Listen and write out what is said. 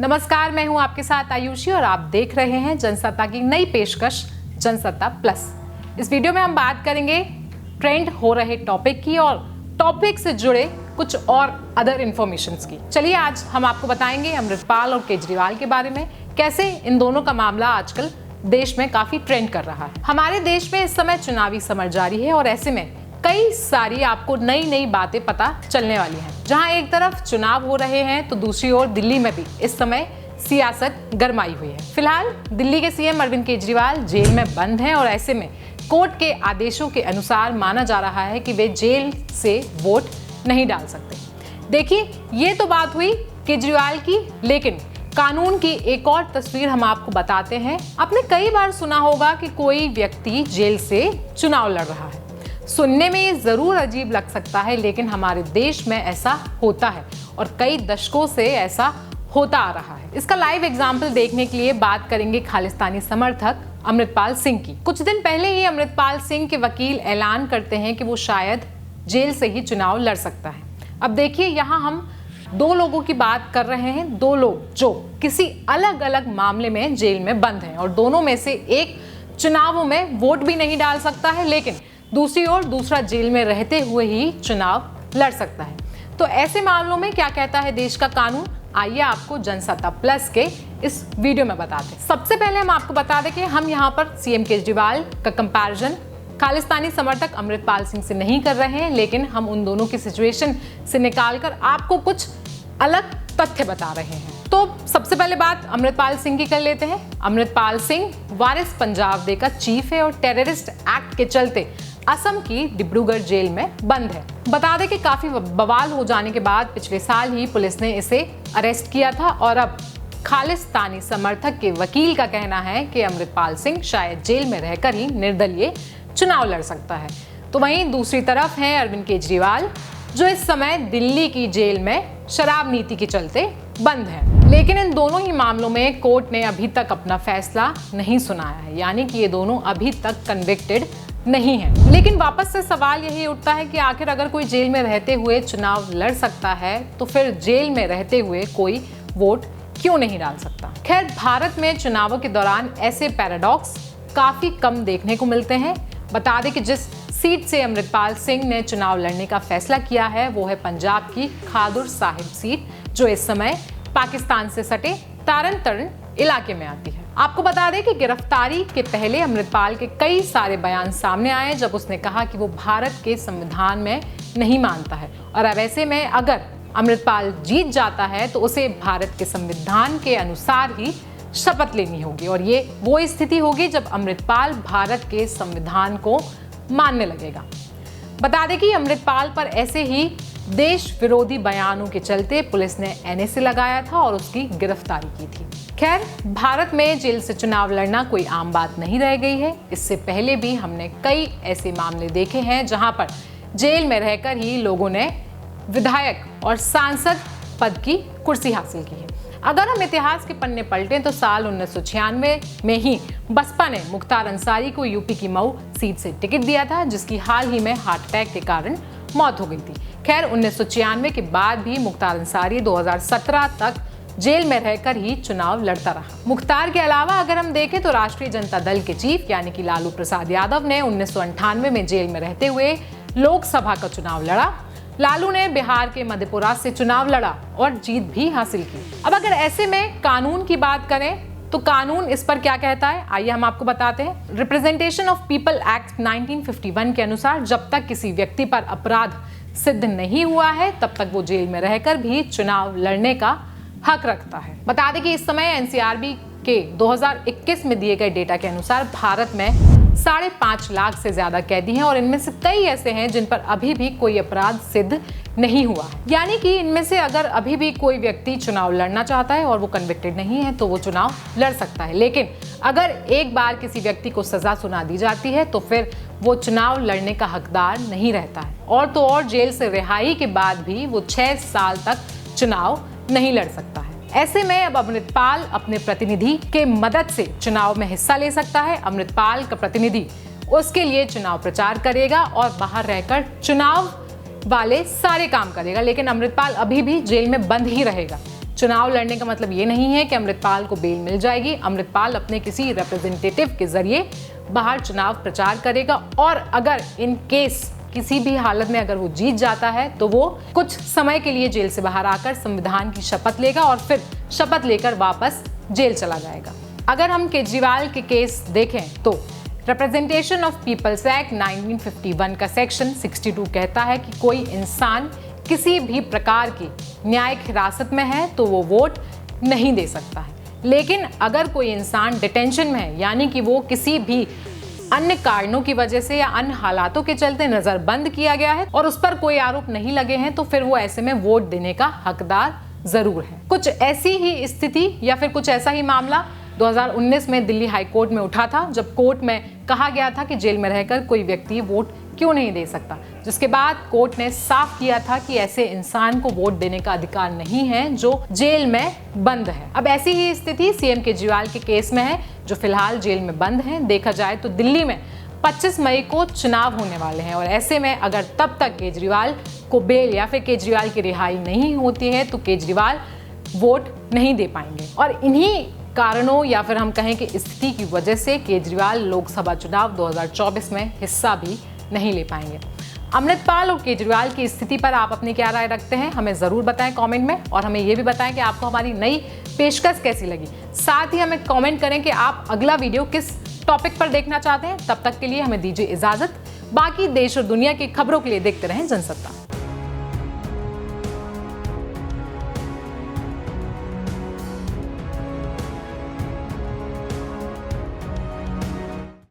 नमस्कार, मैं हूं आपके साथ आयुषी और आप देख रहे हैं जनसत्ता की नई पेशकश जनसत्ता प्लस। इस वीडियो में हम बात करेंगे ट्रेंड हो रहे टॉपिक की और टॉपिक से जुड़े कुछ और अदर इंफॉर्मेशंस की। चलिए आज हम आपको बताएंगे अमृतपाल और केजरीवाल के बारे में, कैसे इन दोनों का मामला आजकल देश में काफी ट्रेंड कर रहा है। हमारे देश में इस समय चुनावी समर जारी है और ऐसे में कई सारी आपको नई नई बातें पता चलने वाली हैं। जहां एक तरफ चुनाव हो रहे हैं तो दूसरी ओर दिल्ली में भी इस समय सियासत गरमाई हुई है। फिलहाल दिल्ली के सीएम अरविंद केजरीवाल जेल में बंद हैं और ऐसे में कोर्ट के आदेशों के अनुसार माना जा रहा है कि वे जेल से वोट नहीं डाल सकते। देखिए, ये तो बात हुई केजरीवाल की, लेकिन कानून की एक और तस्वीर हम आपको बताते हैं। आपने कई बार सुना होगा कि कोई व्यक्ति जेल से चुनाव लड़ रहा है। सुनने में ये जरूर अजीब लग सकता है, लेकिन हमारे देश में ऐसा होता है और कई दशकों से ऐसा होता आ रहा है। इसका लाइव एग्जाम्पल देखने के लिए बात करेंगे खालिस्तानी समर्थक अमृतपाल सिंह की। कुछ दिन पहले ही अमृतपाल सिंह के वकील ऐलान करते हैं कि वो शायद जेल से ही चुनाव लड़ सकता है। अब देखिए, यहाँ हम दो लोगों की बात कर रहे हैं, दो लोग जो किसी अलग अलग मामले में जेल में बंद हैं और दोनों में से एक चुनावों में वोट भी नहीं डाल सकता है, लेकिन दूसरी ओर दूसरा जेल में रहते हुए ही चुनाव लड़ सकता है। तो ऐसे मामलों में क्या कहता है देश का कानून, आइए आपको जनसत्ता प्लस के इस वीडियो में बताते हैं। सबसे पहले हम आपको बता दें कि हम यहाँ पर सीएम केजरीवाल का कंपैरिजन खालिस्तानी समर्थक अमृतपाल सिंह से नहीं कर रहे हैं, लेकिन हम उन दोनों की सिचुएशन से निकालकर आपको कुछ अलग तथ्य बता रहे हैं। तो सबसे पहले बात अमृतपाल सिंह की कर लेते हैं। अमृतपाल सिंह वारिस पंजाब डे का चीफ है और टेररिस्ट एक्ट के चलते असम की डिब्रूगढ़ जेल में बंद है। बता दें कि काफी बवाल हो जाने के बाद पिछले साल ही पुलिस ने इसे अरेस्ट किया था और अब खालिस्तानी समर्थक के वकील का कहना है कि अमृतपाल सिंह शायद जेल में रहकर ही निर्दलीय चुनाव लड़ सकता है। तो वहीं दूसरी तरफ है अरविंद केजरीवाल, जो इस समय दिल्ली की जेल में शराब नीति के चलते बंद है। लेकिन इन दोनों ही मामलों में कोर्ट ने अभी तक अपना फैसला नहीं सुनाया है, यानी कि ये दोनों अभी तक कन्विक्टेड नहीं है। लेकिन वापस से सवाल यही उठता है कि आखिर अगर कोई जेल में रहते हुए चुनाव लड़ सकता है तो फिर जेल में रहते हुए कोई वोट क्यों नहीं डाल सकता। खैर, भारत में चुनावों के दौरान ऐसे पैराडॉक्स काफी कम देखने को मिलते हैं। बता दें कि जिस सीट से अमृतपाल सिंह ने चुनाव लड़ने का फैसला किया है वो है पंजाब की खादुर साहिब सीट, जो इस समय पाकिस्तान से सटे तारन तारण इलाके में आती है। आपको बता दें कि गिरफ्तारी के पहले अमृतपाल के कई सारे बयान सामने आए, जब उसने कहा कि वो भारत के संविधान में नहीं मानता है और अब ऐसे में अगर अमृतपाल जीत जाता है तो उसे भारत के संविधान के अनुसार ही शपथ लेनी होगी और ये वो स्थिति होगी जब अमृतपाल भारत के संविधान को मानने लगेगा। बता दें कि अमृतपाल पर ऐसे ही देश विरोधी बयानों के चलते पुलिस ने एनएसए लगाया था और उसकी गिरफ्तारी की थी। खैर, भारत में जेल से चुनाव लड़ना कोई आम बात नहीं रह गई है। इससे पहले भी हमने कई ऐसे मामले देखे हैं जहां पर जेल में रहकर ही लोगों ने विधायक और सांसद पद की कुर्सी हासिल की है। अगर हम इतिहास के पन्ने पलटें तो साल 1996 में ही बसपा ने मुख्तार अंसारी को यूपी की मऊ सीट से टिकट दिया था, जिसकी हाल ही में हार्ट अटैक के कारण मौत हो गई थी। खैर, 1996 के बाद भी मुख्तार अंसारी 2017 तक जेल में रहकर ही चुनाव लड़ता रहा। मुख्तार के अलावा अगर हम देखें तो राष्ट्रीय जनता दल के चीफ यानी कि लालू प्रसाद यादव ने 1998 में जेल में रहते हुए लोकसभा का चुनाव लड़ा। लालू ने बिहार के मधेपुरा से चुनाव लड़ा और जीत भी हासिल की। अब अगर ऐसे में कानून की बात करें तो कानून इस पर क्या कहता है, आइए हम आपको बताते हैं। रिप्रेजेंटेशन ऑफ पीपल एक्ट 1951 के अनुसार जब तक किसी व्यक्ति पर अपराध सिद्ध नहीं हुआ है तब तक वो जेल में रहकर भी चुनाव लड़ने का हक रखता है। बता दें कि इस समय एनसीआरबी के 2021 में दिए गए डेटा के अनुसार भारत में 5.5 लाख से ज्यादा कैदी हैं और इनमें से कई ऐसे हैं जिन पर अभी भी कोई अपराध सिद्ध नहीं हुआ है। यानी कि इनमें से अगर अभी भी कोई व्यक्ति चुनाव लड़ना चाहता है और वो कन्विक्टेड नहीं है तो वो चुनाव लड़ सकता है, लेकिन अगर एक बार किसी व्यक्ति को सजा सुना दी जाती है तो फिर वो चुनाव लड़ने का हकदार नहीं रहता है और तो और जेल से रिहाई के बाद भी वो 6 साल तक चुनाव नहीं लड़ सकता है। ऐसे में अब अमृतपाल अपने प्रतिनिधि के मदद से चुनाव में हिस्सा ले सकता है। अमृतपाल का प्रतिनिधि उसके लिए चुनाव प्रचार करेगा और बाहर रहकर चुनाव वाले सारे काम करेगा, लेकिन अमृतपाल अभी भी जेल में बंद ही रहेगा। चुनाव लड़ने का मतलब ये नहीं है कि अमृतपाल को बेल मिल जाएगी। अमृतपाल अपने किसी रिप्रेजेंटेटिव के जरिए बाहर चुनाव प्रचार करेगा और अगर इन केस किसी भी हालत में अगर वो जीत जाता है तो वो कुछ समय के लिए जेल से बाहर आकर संविधान की शपथ लेगा और फिर शपथ लेकर वापस जेल चला जाएगा। अगर हम केजरीवाल के केस देखें तो रिप्रेजेंटेशन ऑफ पीपल्स एक्ट 1951 का सेक्शन 62 कहता है कि कोई इंसान किसी भी प्रकार की न्यायिक हिरासत में है तो वो वोट नहीं दे सकता है। लेकिन अगर कोई इंसान डिटेंशन में है, यानी कि वो किसी भी अन्य कारणों की वजह से या अन्य हालातों के चलते नजरबंद किया गया है और उस पर कोई आरोप नहीं लगे हैं, तो फिर वो ऐसे में वोट देने का हकदार जरूर है। कुछ ऐसी ही स्थिति या फिर कुछ ऐसा ही मामला 2019 में दिल्ली हाई कोर्ट में उठा था, जब कोर्ट में कहा गया था कि जेल में रहकर कोई व्यक्ति वोट क्यों नहीं दे सकता, जिसके बाद कोर्ट ने साफ किया था कि ऐसे इंसान को वोट देने का अधिकार नहीं है जो जेल में बंद है। अब ऐसी ही स्थिति सीएम केजरीवाल के केस में है, जो फिलहाल जेल में बंद है। देखा जाए तो दिल्ली में 25 मई को चुनाव होने वाले हैं और ऐसे में अगर तब तक केजरीवाल को बेल या फिर केजरीवाल की रिहाई नहीं होती है तो केजरीवाल वोट नहीं दे पाएंगे और इन्हीं कारणों या फिर हम कहें कि स्थिति की वजह से केजरीवाल लोकसभा चुनाव 2024 में हिस्सा भी नहीं ले पाएंगे। अमृतपाल और केजरीवाल की स्थिति पर आप अपनी क्या राय रखते हैं, हमें जरूर बताएं कमेंट में और हमें यह भी बताएं कि आपको हमारी नई पेशकश कैसी लगी। साथ ही हमें कमेंट करें कि आप अगला वीडियो किस टॉपिक पर देखना चाहते हैं। तब तक के लिए हमें दीजिए इजाजत। बाकी देश और दुनिया की खबरों के लिए देखते रहें जनसत्ता।